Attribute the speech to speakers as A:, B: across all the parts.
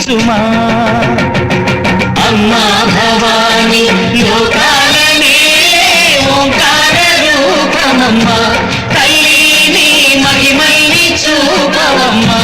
A: దీవించుమా అమ్మా భవాని లోకాలనే ఓంకార రూపమమ్మా తల్లిని మహిమల్ని చూపవమ్మా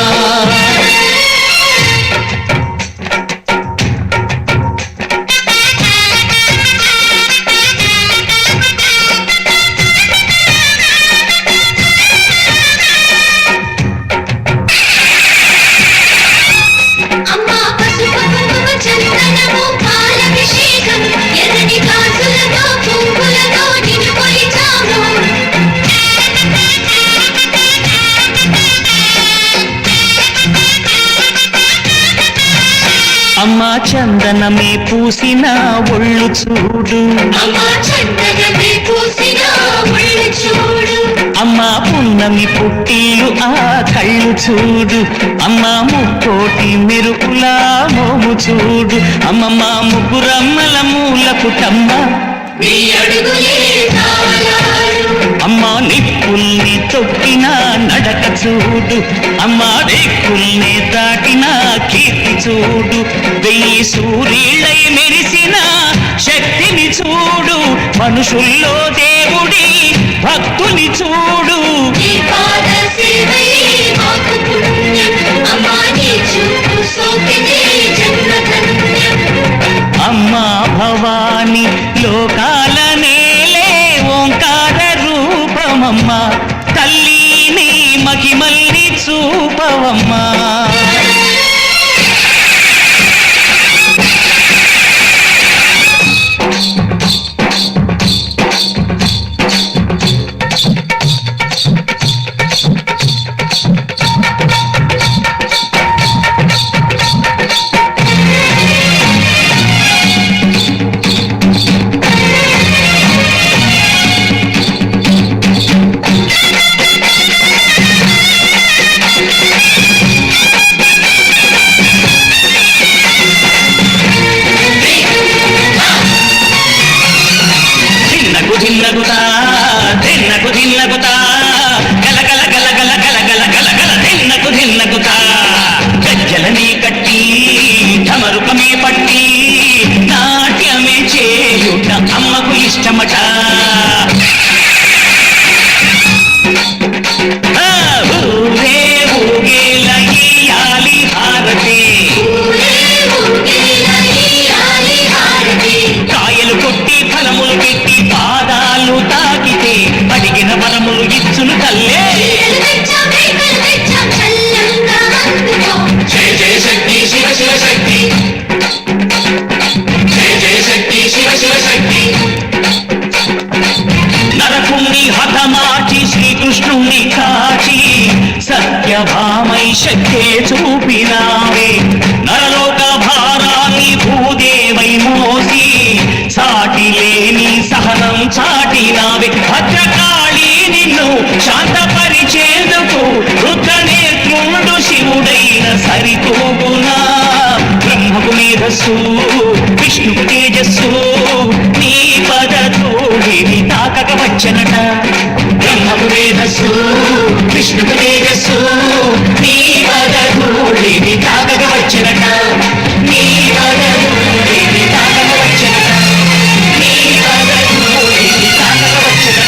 A: అమ్మా చందనమే పూసిన ఒళ్ళు చూడు అమ్మా పున్నమి పుట్టిలు ఆ కళ్ళు చూడు అమ్మా ముక్కోటి మెరుపులా మోము చూడు అమ్మమ్మ ముగ్గురమ్మల మూల పుటమ్మ అమ్మా నిప్పుల్ని తొక్కిన నడక చూడు అమ్మా రేకుల్ని దాటిన కీర్తి చూడు వెయ్యి సూర్యులై మెరిసిన శక్తిని చూడు మనుషుల్లో దేవుడి భక్తుని చూడు అమ్మా భవాని లోకాల నేలే ఓంకార రూపమమ్మా తల్లిని మహిమల్ని చూపవమ్మా ధిన్నగుతా గల గల గల గల గల గల గల గల ధిన్నగుతా గజ్జలనే కట్టి ఢమరుకమే పట్టి నాట్యమే చేయుట అమ్మకు ఇష్టమట ఊరే ఊగేల ఇయ్యాలి హారతి కాయలు కొట్టి ఫలములు పెట్టి పాదాలు తాకితే అడిగిన వరములు ఇచ్చును తల్లే జయ జయ శక్తి శివ శివ శక్తి జయ జయ శక్తి శివ శివ శక్తి నరకుణ్ణి హతమార్చి శ్రీకృష్ణుణ్ణి కాచి సత్యభామై శక్తే చూపినావే నరలోక భారాన్ని భూదేవై మోసి సాటి లేని సహనం చాటినావే భద్రకాళి నిన్ను శాంతపరిచేందుకు రుద్రనేత్రుండు శివుడైన సరితూగునా బ్రహ్మకు మేధస్సు విష్ణుకు తేజస్సు నీ పద ధూళిని తాకక వచ్చనట బ్రహ్మకు మేధస్సు విష్ణుకు తేజస్సు నీ పద ధూళిని తాకక వచ్చనట నీ పద ధూళిని తాకక వచ్చనట నీ పద ధూళిని తాకక వచ్చనట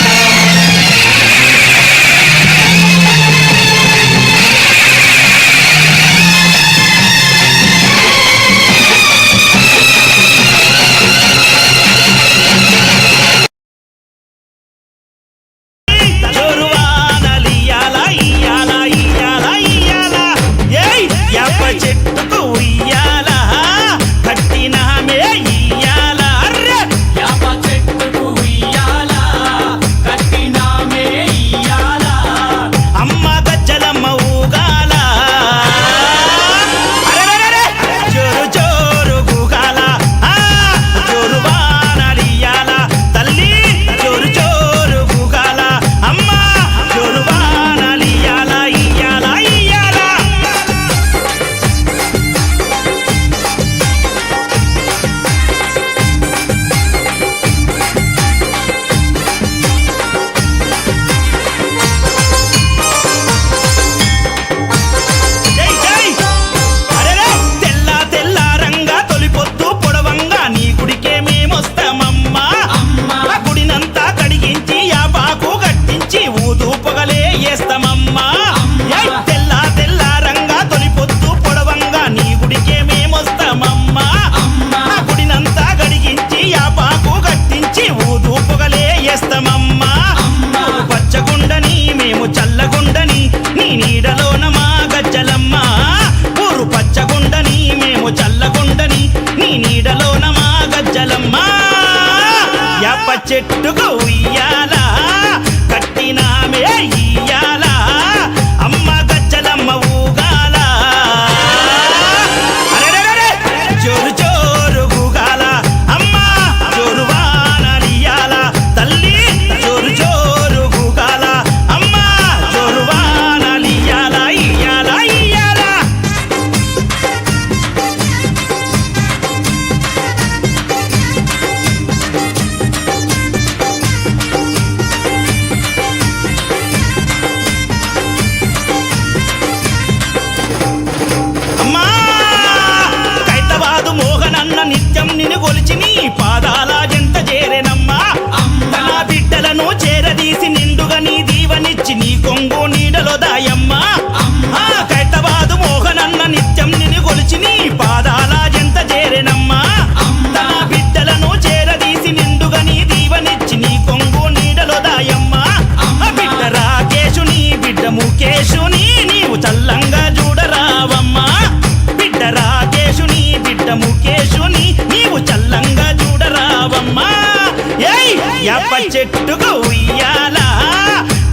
B: చెట్టుకు ఉయ్యాల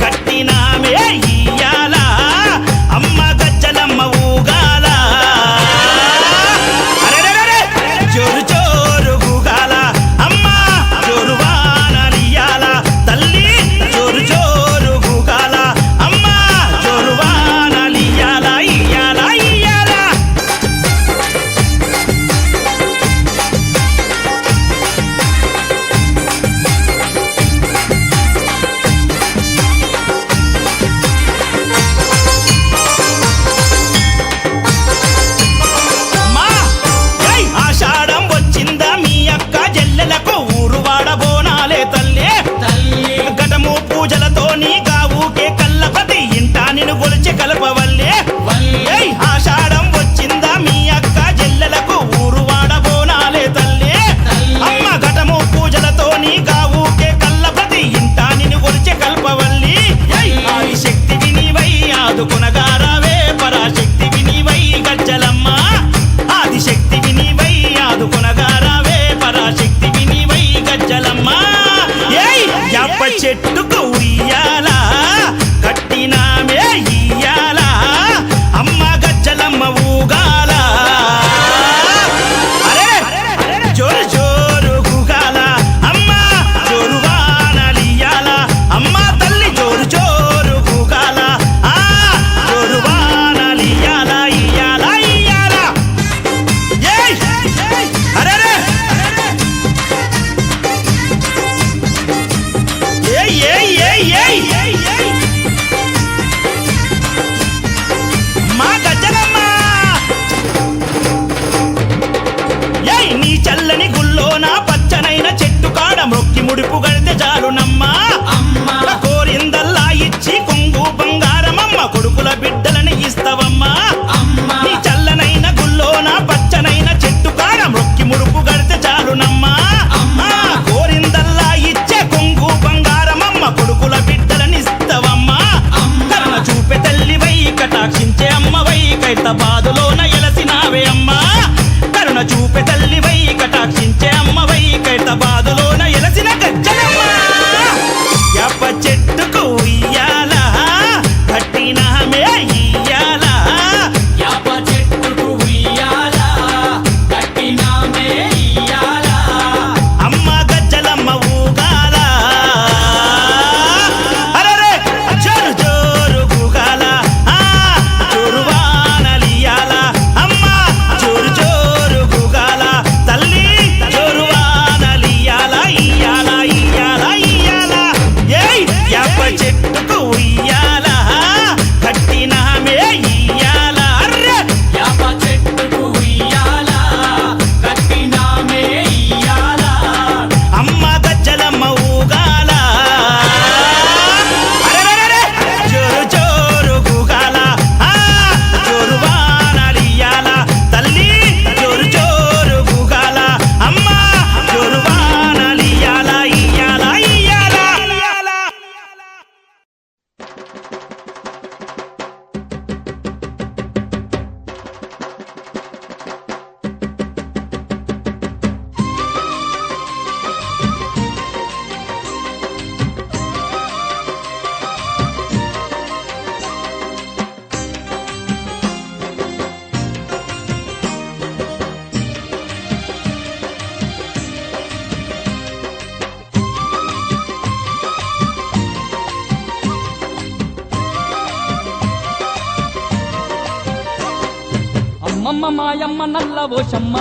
B: కట్టినామే ఇయ్యాల అమ్మ గజ్జలమ్మ ఊగాల జోరు జోరు గూగాల అమ్మ జోరు వానలియాల తల్లి జోరు జోరు గూగాల అమ్మ జోరు వానలియాల ఇయ్యాల ఇయ్యాల ఆషాఢం వచ్చిందా మీ అక్క జల్లెలకు ఊరు వాడబోనాలే తల్లి ఘటము పూజలతోని గావుకే కల్లపతి ఇంటా నిన్ను గొలిచి కలపవల్లే ఆషాఢం వచ్చిందా మీ అక్క జల్లెలకు ఊరు వాడబోనాలే తల్లి అమ్మ ఘటము పూజలతోని గావుకే కల్లపతి ఇంటా నిన్ను గొలిచి కల్పవల్లి ఆది శక్తి వినివై ఆదుకునగారావే పరాశక్తి వినివై గజ్జలమ్మ ఆదిశక్తి వినివై ఆదుకునగారావే పరాశక్తి వినివై గజ్జలమ్మ యాప చెట్టుకు ఉయ్యాల కట్టినామే ఇయ్యాల అమ్మ గజ్జలమ్మ ఊగాల అరే జోరు జోరు గూగాల అమ్మ జోరు వానలియాల అమ్మ తల్లి జోరు జోరు గూగాల జోరు వానలియాల ఇయ్యాల ఇయ్యాల అరే మా గజ్జలమ్మ నీ చల్లని గుల్లోన పచ్చనైన చెట్టు కాడ మొక్కి ముడుపు గడితే చాలునమ్మా కోరిందల్లా ఇచ్చి కొంగు బంగారమమ్మ కొడుకుల బిడ్డలని ఇస్తావమ్మా నీ చల్లనైన గుల్లోన పచ్చనైన చెట్టు కాడ మొక్కి ముడుపు గడితే చాలునమ్మా కోరిందల్లా ఇచ్చే కొంగు బంగారమమ్మ కొడుకుల బిడ్డలని ఇస్తావమ్మా కరుణ చూపే తల్లివై కటాక్షించే అమ్మవై కైతబాదులోన ఎలసినావే అమ్మా కరుణ చూపే తల్లివై కటాక్షించే అమ్మవై కైతబాదులోన ఎలసిన గజ్జలమ్మ యాప చెట్టుకు ఉయ్యాల కట్టినామే ఇయ్యాల
A: యాప చెట్టుకు ఉయ్యాల కట్టినామే ఇయ్యాల
B: అమ్మ గజ్జలమ్మ ఊగాల అరే జోరు జోరు గూగాల జోరు వానలియాల అమ్మ జోరు జోరు గూగాల తల్లి జోరు వానలియాల ఇయ్యాల ఇయ్యాల ఇయ్యాల యాప చెట్టుకు ఉయ్యాల కట్టినామే ఇయ్యాల అర్రే
A: యాప చెట్టుకు ఉయ్యాల కట్టినామే ఇయ్యాల
B: అమ్మ గజ్జలమ్మ ఊగాల అరెరెరెరె జోరు జోరు గూగాల జోరు వానలియాల తల్లి జోరు జోరు గూగాల అమ్మ జోరు వానలియాల ఇయ్యాల ఇయ్యాల
C: అమ్మమ్మ మాయమ్మ నల్ల పోషమ్మ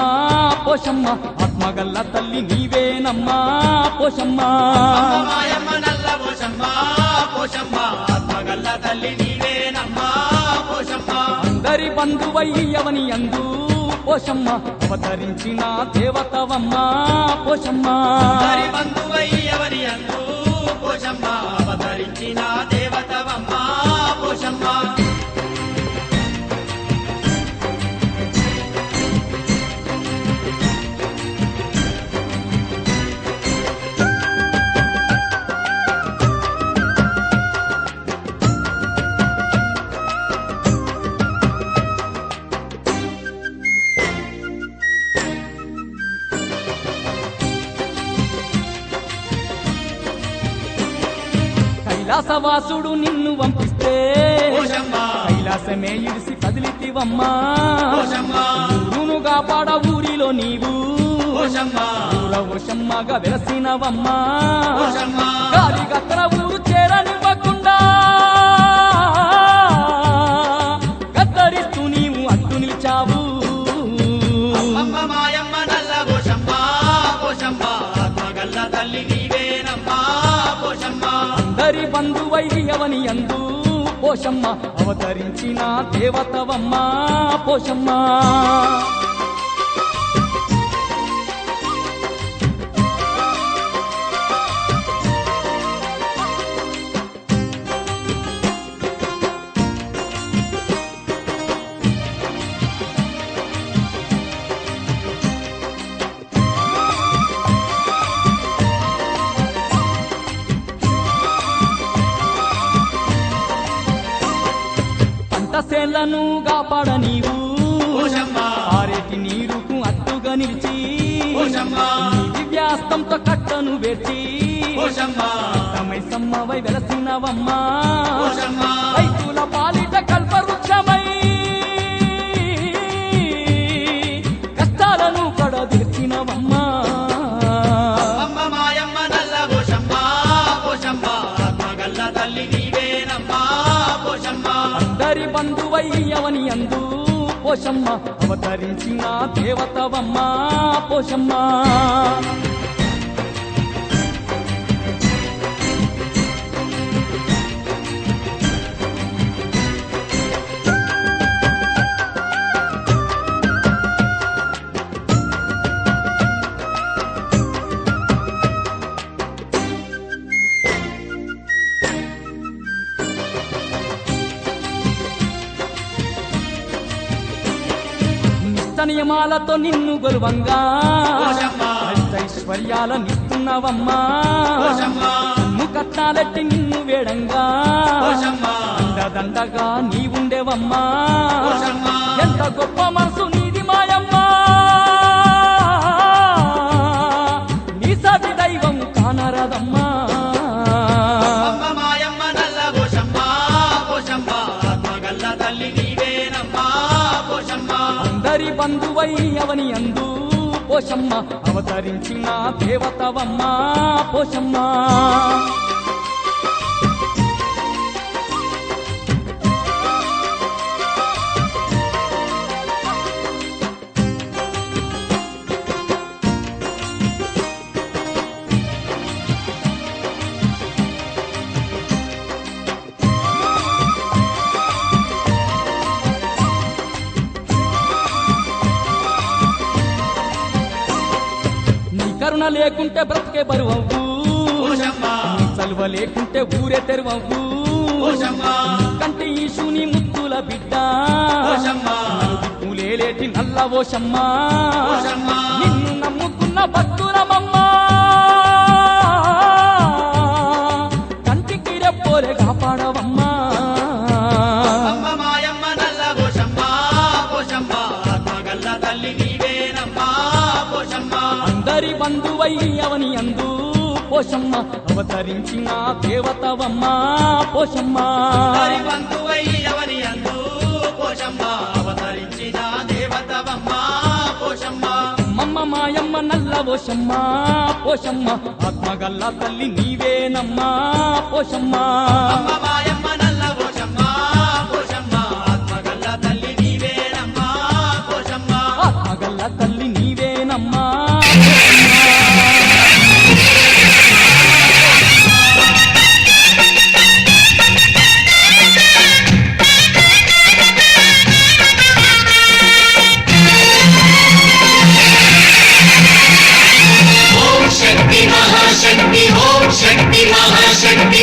C: పోషమ్మ ఆత్మగల్ల తల్లి నీవేనమ్మా పోషమ్మ
A: మాయమ్మ నల్ల పోషమ్మ పోషమ్మ ఆత్మగల్ల తల్లి నీవేనమ్మా పోషమ్మ
C: అందరి బంధువయ్యవని అందు పోషమ్మ అవతరించిన దేవతవమ్మ పోషమ్మ
A: హరి బంధువయ్యవని అందు పోషమ్మ అవతరించిన దేవతవమ్మ పోషమ్మ
C: కైలాసవాసుడు నిన్ను పంపిస్తే
B: పోషమ్మ
C: కైలాసమే ఇడిసి కదిలితివమ్మా
B: పోషమ్మ
C: ఊరును కాపాడ ఊరిలో నీవు
B: పోషమ్మ
C: ఊర ఓషమ్మగా వెలసినవమ్మా
B: పోషమ్మ
C: గాలి గత్తర ఊరు చేరనివ్వకుండా గద్దరిస్తూ నీవు అడ్డు నిలిచావు
B: అమ్మ మాయమ్మ నల్ల పోషమ్మ పోషమ్మ ఆత్మగల్ల తల్లి నీవేనమ్మా పోషమ్మ
C: అందరి బంధువైదియవని అందు పోషమ్మ అవతరించిన దేవతవమ్మా పోషమ్మ పంటసేళ్లను కాపాడ నీవు
B: పోషమ్మ
C: ఆరేటి నీరుకు అట్టుగా నిలిచి
B: పోషమ్మ
C: నీ దివ్యాస్తంతో కట్టను వేర్చి
B: పోషమ్మ
C: మైసమ్మవై వెలసినవమ్మా
B: పోషమ్మ
C: రైతుల పాలిట కల్పవృక్షమై కష్టాలను కడదీర్చినవమ్మా
B: అమ్మ మాయమ్మ నల్ల పోషమ్మ పోషమ్మ ఆత్మగల్ల తల్లి నీవేనమ్మా పోషమ్మ
C: అందరి బంధువయ్యవని అందు పోషమ్మ అవతరించిన దేవతవమ్మా పోషమ్మ నియమాలతో నిన్ను గొలువంగా
B: పోషమ్మ
C: ఐశ్వర్యాలనిస్తున్నవమ్మా
B: పోషమ్మ
C: కట్నాలెట్టి నిన్ను వేడంగా
B: పోషమ్మ
C: దండగా నీవుండేవమ్మా
B: పోషమ్మ
C: ఎంత గొప్ప మనసు నీది మాయమ్మా నీ సాటి దైవం కానరదమ్మా
B: అమ్మ మాయమ్మ నల్ల పోషమ్మ పోషమ్మ ఆత్మగల్ల తల్లి నీవేనమ్మా పోషమ్మ
C: అందరి బంధువయ్యవని అందు పోషమ్మ అవతరించిన దేవతవమ్మా పోషమ్మ కరుణ లేకుంటే బ్రతికే బరువవ్వు
B: పోషమ్మ
C: చలువ లేకుంటే ఊరే తెరువవ్వు
B: పోషమ్మ
C: కంటి ఈశుని ముత్తుల బిడ్డ
B: పోషమ్మ
C: పూలేలేటి నల్ల ఓషమ్మ
B: పోషమ్మ
C: నిన్ను నమ్ముకున్న భక్తులమమ్మా కంటికి రెప్పోలే కాపాడవమ్మా
B: అమ్మ మాయమ్మ నల్ల పోషమ్మ పోషమ్మ ఆత్మగల్ల తల్లి నీవేనమ్మా పోషమ్మ
C: అందరి బంధువయ్యవని అందు పోషమ్మ అవతరించిన దేవతవమ్మా పోషమ్మ
B: హరి బంధువై ఎవరి అందు పోషమ్మ అవతరించిన దేవతవమ్మా పోషమ్మ
C: మమ్మ మాయమ్మ నల్ల ఓషమ్మ పోషమ్మ ఆత్మగల్ల తల్లి నీవేనమ్మా పోషమ్మ
B: అమ్మ మాయమ్మ నల్ల పోషమ్మ పోషమ్మ ఆత్మగల్ల తల్లి నీవేనమ్మా పోషమ్మ
C: ఆత్మగల్ల తల్లి నీవేనమ్మా
A: శక్తి మహాశక్తి ఓం శక్తి మహాశక్తి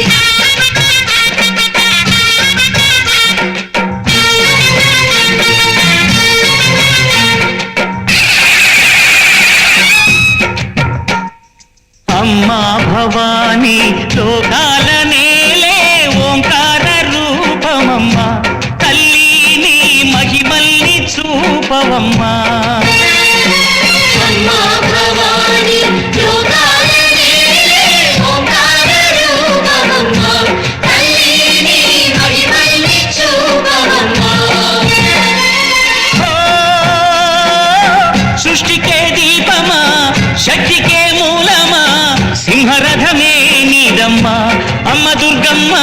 A: అమ్మ దుర్గమ్మ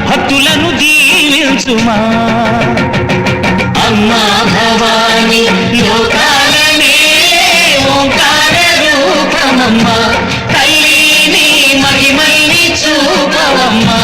A: భక్తులను దీవించుమా అమ్మా భవాని లోకాలనే ఓంకార రూపమమ్మ తల్లిని మహిమల్ని చూపవమ్మా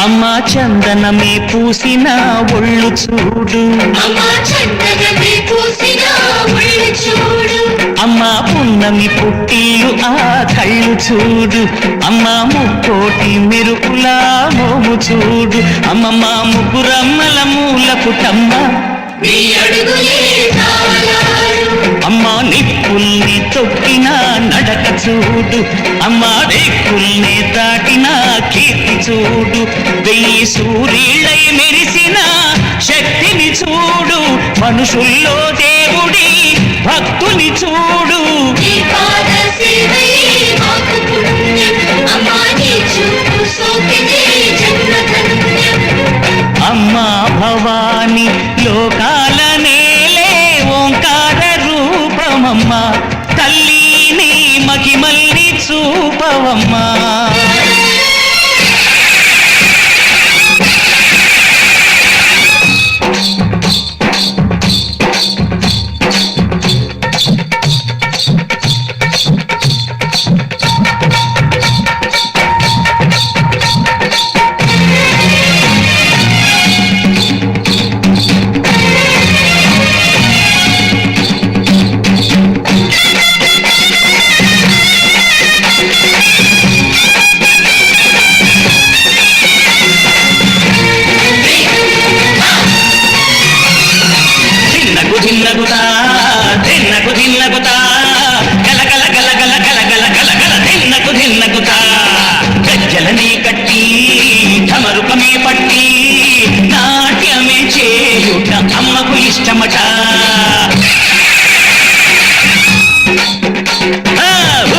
A: అమ్మా చందనమే పూసిన ఒళ్ళు చూడు అమ్మా పున్నమి పుట్టిల్లు ఆ కళ్ళు చూడు అమ్మా ముక్కోటి మెరుపుల మోము చూడు అమ్మమ్మ ముగ్గురమ్మల మూల పుటమ్మ అమ్మా నిప్పుల్ని తొక్కిన నడక చూడు అమ్మా రేకుల్ని దాటిన కీర్తి చూడు వెయ్యి సూర్యులై మెరిసిన శక్తిని చూడు మనుషుల్లో దేవుడి భక్తుని చూడు అమ్మా భవాని లోకాల నేలే ఓంకార రూపమమ్మ తల్లిని మహిమల్ని చూపవమ్మా ధిన్నగుతా గల గల గల గల గల గల గల గల ధిన్నగుతా గజ్జలనే కట్టి ఢమరుకమే పట్టి నాట్యమే చేయుట అమ్మకు ఇష్టమట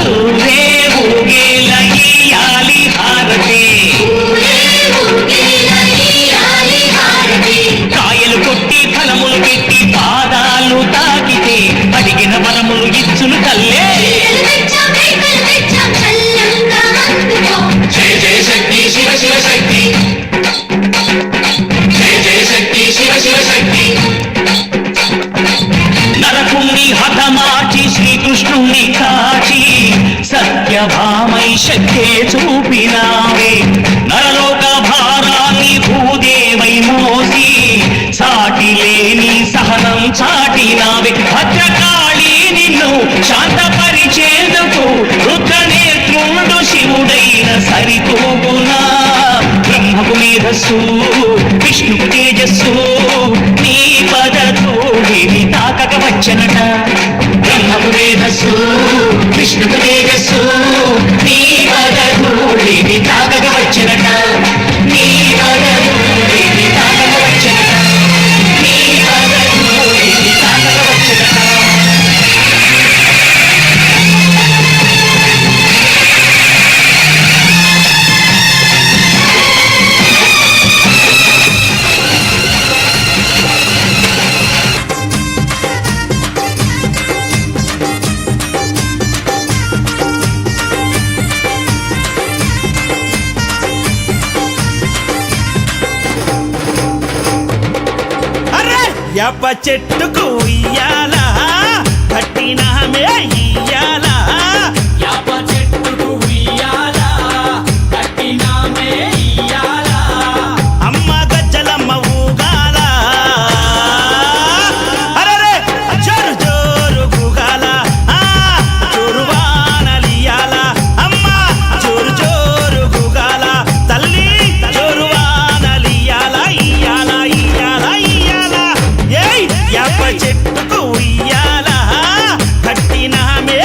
A: ఊరే ఊగేల ఇయ్యాలి హారతి కాయలు కొట్టి ఫలములు పెట్టి పాదాలు తాకితే అడిగిన వరములు ఇచ్చును తల్లే జయ జయ శక్తి శివ శివ శక్తి జయ జయ శక్తి శివ శివ శక్తి నరకుణ్ణి హతమార్చి శ్రీకృష్ణుణ్ణి కాచి సత్యభామై శక్తే చూపినావే నరలోక భారాన్ని భూదేవై మోసి సాటి లేని సహనం చాటినావే భద్రకాళి నిన్ను శాంతపరిచేందుకు రుద్రనేత్రుండు శివుడైన సరితూగునా బ్రహ్మకు మేధస్సు విష్ణుకు తేజస్సు నీ పదధూళిని తాకక వచ్చనట బ్రహ్మకు మేధస్సు విష్ణుకు తేజస్సు నీ పదధూళిని తాకక వచ్చనట నీ పదధూళిని తాకక వచ్చనట నీ పదధూళిని తాకక వచ్చనట
B: యాప చెట్టుకు ఇయ్యాల కట్టినామే ఇయ్యాల
C: యాప చెట్టుకు ఉయ్యాల కట్టినామే ఇయ్యాల
B: అమ్మ గజ్జలమ్మ ఊగాల అరే జోరు జోరు గుగాల జోరు వానలియాల అమ్మ జోరు జోరు గుగాల తల్లి జోరు వానలియాల ఇయ్యాల ఇయ్యాల ఇయ్యాల ఏయ్ యాప చెట్టుకు ఇయ్యాల కట్టినామే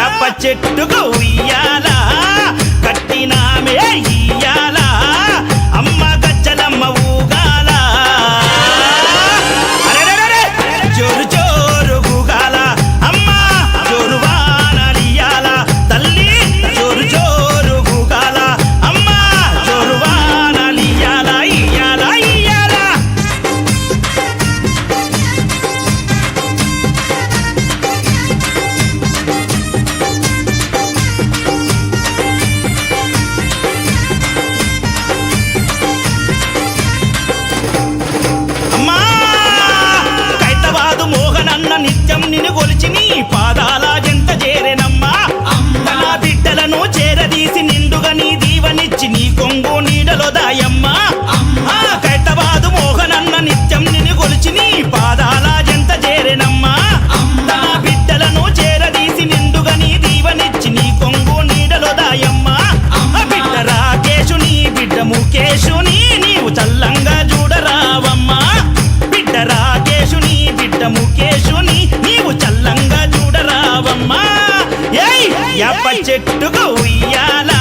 B: యాప చెట్టుకు ఉయ్యాల కట్టినామే ఇయ్యాల అమ్మ గజ్జలమ్మ ఊగాల అరెరెరెరె! జోరు జోరు గూగాల అమ్మ జోరు వానలియాల తల్లి జోరు జోరు గూగాల అమ్మ జోరు వానలియాల ఇయ్యాల ఇయ్యాల అమ్మా కైతవాదు మోహనన్న నిత్యం నిన్ను కొలిచి నీ పాదాల జంట చేరెనమ్మా తన బిడ్డలను చేరదీసి నిండుగా నీ దీవనిచ్చి నీ కొంగు నీడలో దాయమ్మా కైతవాదు మోహనన్న నిత్యం నిన్ను కొలిచి నీ పాదాల జంట చేరెనమ్మా తన బిడ్డలను చేరదీసి నిండుగా నీ దీవనిచ్చి నీ కొంగు నీడలో దాయమ్మా బిడ్డ రాకేశుని బిడ్డ ముఖేశుని నీవు చల్లంగా చూడరావమ్మా బిడ్డ రాకేశుని బిడ్డ ముఖేశుని నీవు చల్లంగా చూడరావమ్మా ఏయ్ యాప చెట్టుకు ఉయ్యాల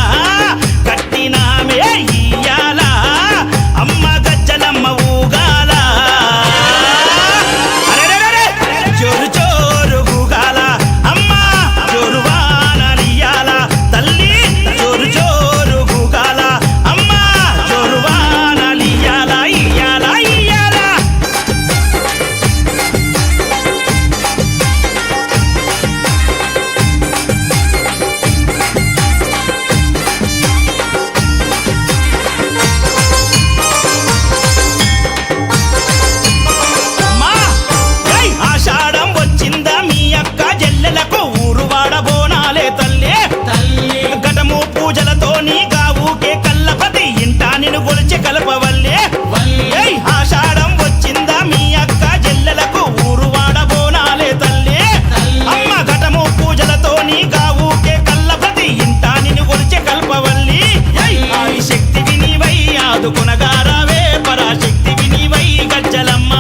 B: కట్టినామే ఇయ్యాల అమ్మ గజ్జలమ్మ ఊగాల అరెరెరెరె! జోరు జోరు గూగాల అమ్మ జోరు వానలియాల తల్లి జోరు జోరు గూగాల అమ్మ జోరు వానలియాల ఇయ్యాల ఇయ్యాల అమ్మా ఏయ్ ఆషాఢం వచ్చిందా మీ అక్క జల్లెలకు ఊరు వాడబోనాలే తల్లి
C: తల్లి
B: ఘటము పూజలతో నీ గావుకే కల్లపతి ఇంటా నిన్ను గొలిచి కలపవల్లే
C: వల్లి
B: ఏయ్ ఆషాఢం వచ్చిందా మీ అక్క జల్లెలకు ఊరు వాడబోనాలే తల్లి
C: తల్లి.
B: అమ్మ ఘటము పూజలతో నీ గావుకే కల్లపతి ఇంటా నిన్ను గొలిచి కల్పవల్లి ఏయ్ ఆది శక్తి వినివై ఆదుకొనగారావే పరాశక్తి వినివై గజ్జలమ్మ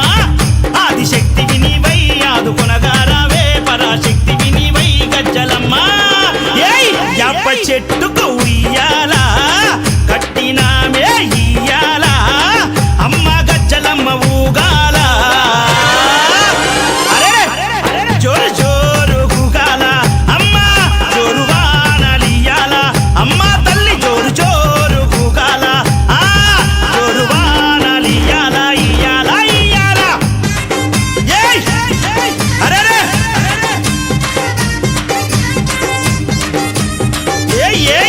B: ఆది శక్తి వినివై ఆదుకొనగారావే పరాశక్తి వినివై గజ్జలమ్మ ఏయ్ యాప చెట్టుకు ఉయ్యాల కట్టినామే ఇయ్యాల అమ్మ గజ్జలమ్మ ఊగాల అరెరె! జోరు జోరు గూగాల అమ్మ జోరు వానలియాల అమ్మ తల్లి జోరు జోరు గూగాల ఆ జోరు వానలియాల ఇయ్యాల ఇయ్యాల ఏయ్ అరెరె! ఏయ్ ఏయ్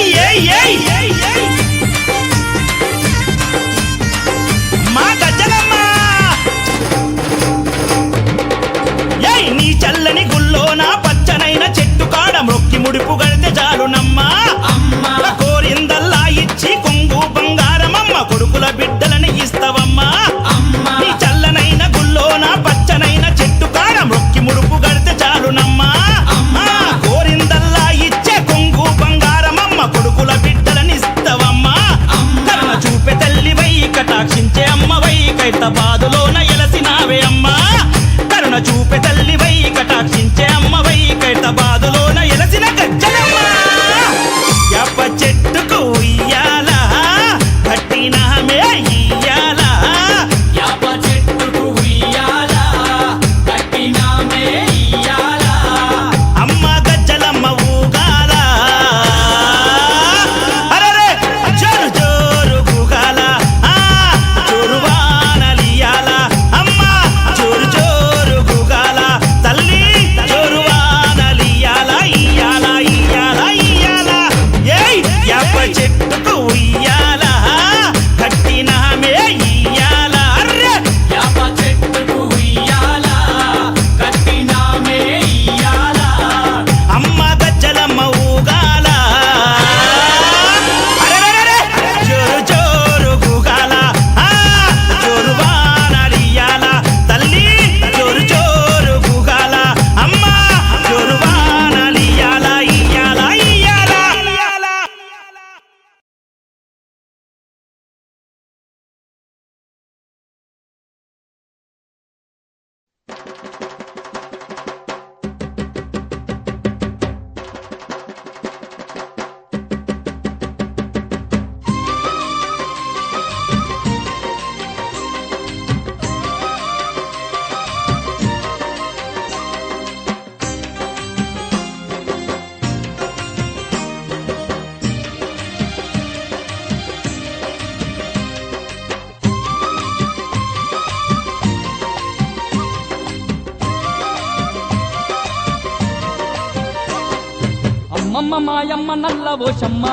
D: పోషమ్మ మాయమ్మ నల్ల పోషమ్మ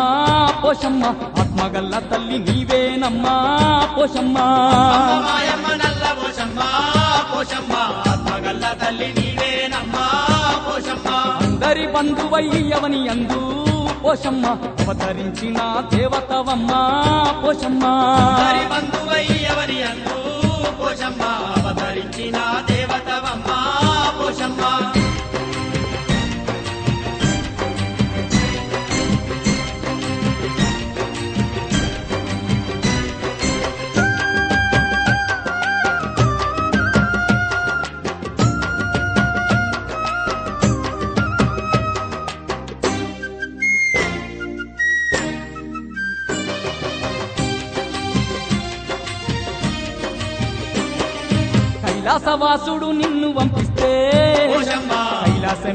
D: ఆత్మగల్ల తల్లి నీవేనమ్మా పోషమ్మ
C: మాయమ్మ నల్ల పోషమ్మ పోషమ్మ ఆత్మగల్ల తల్లి నీవేనమ్మా పోషమ్మ
D: అందరి బంధువయ్యవని అందు పోషమ్మ అవతరించిన దేవతవమ్మ పోషమ్మ
C: హరి బంధువయ్యవని అందు పోషమ్మ అవతరించిన దేవతవమ్మ పోషమ్మ
D: కైలాసవాసుడు నిన్ను పంపిస్తే
C: పోషమ్మ
D: కైలాసమే